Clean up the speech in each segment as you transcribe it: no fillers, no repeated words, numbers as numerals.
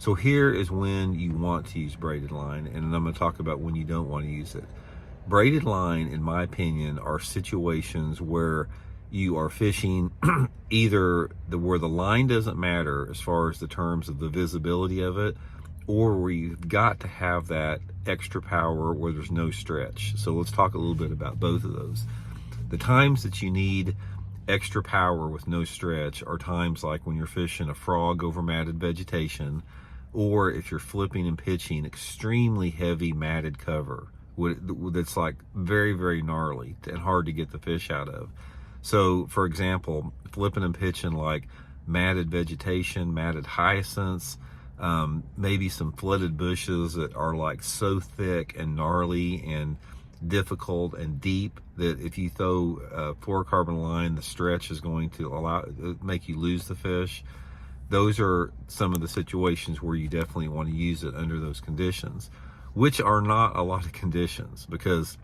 So here is when you want to use braided line, and I'm going to talk about when you don't want to use it. Braided line, in my opinion, are situations where you are fishing either where the line doesn't matter as far as the terms of the visibility of it, or where you've got to have that extra power where there's no stretch. So let's talk a little bit about both of those. The times that you need extra power with no stretch are times like when you're fishing a frog over matted vegetation, or if you're flipping and pitching extremely heavy matted cover that's like very, very gnarly and hard to get the fish out of. So for example, flipping and pitching like matted vegetation, matted hyacinths, maybe some flooded bushes that are like so thick and gnarly and difficult and deep that if you throw a fluorocarbon line, the stretch is going to make you lose the fish. Those are some of the situations where you definitely want to use it under those conditions, which are not a lot of conditions, because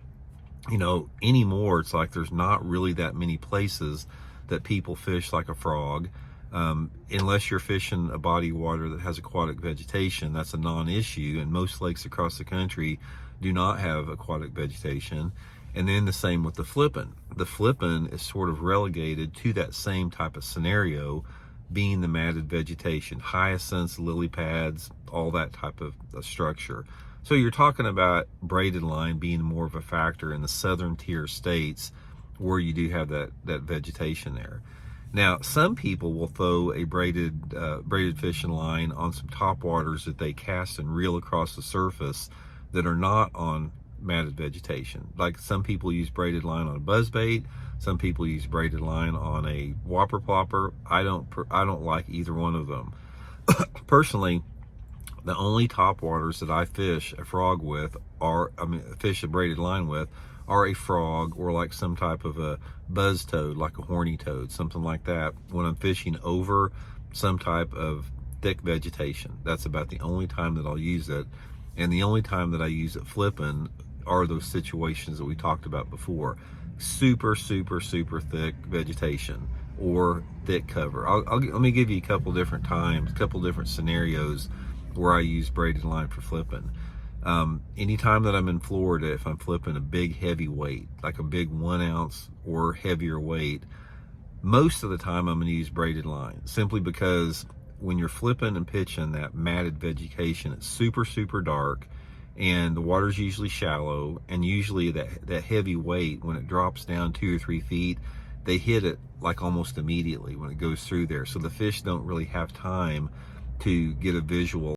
anymore it's like there's not really that many places that people fish like a frog, unless you're fishing a body of water that has aquatic vegetation. That's a non-issue, and most lakes across the country do not have aquatic vegetation. And then the same with the flipping. The flipping is sort of relegated to that same type of scenario, being the matted vegetation, hyacinths, lily pads, all that type of structure. So you're talking about braided line being more of a factor in the southern tier states where you do have that vegetation there. Now, some people will throw a braided fishing line on some top waters that they cast and reel across the surface that are not on matted vegetation. Like some people use braided line on a buzzbait, some people use braided line on a whopper plopper. I don't like either one of them. Personally, the only top waters that I fish a frog with fish a braided line with are a frog or like some type of a buzz toad, like a horny toad, something like that, when I'm fishing over some type of thick vegetation. That's about the only time that I'll use it. And the only time that I use it flipping are those situations that we talked about before. Super, super, super thick vegetation or thick cover. Let me give you a couple different times, a couple different scenarios where I use braided line for flipping. Anytime that I'm in Florida, if I'm flipping a big heavy weight, like a big 1 ounce or heavier weight, most of the time I'm going to use braided line, simply because when you're flipping and pitching that matted vegetation, it's super, super dark, and the water's usually shallow, and usually that heavy weight, when it drops down 2 or 3 feet, they hit it like almost immediately when it goes through there. So the fish don't really have time to get a visual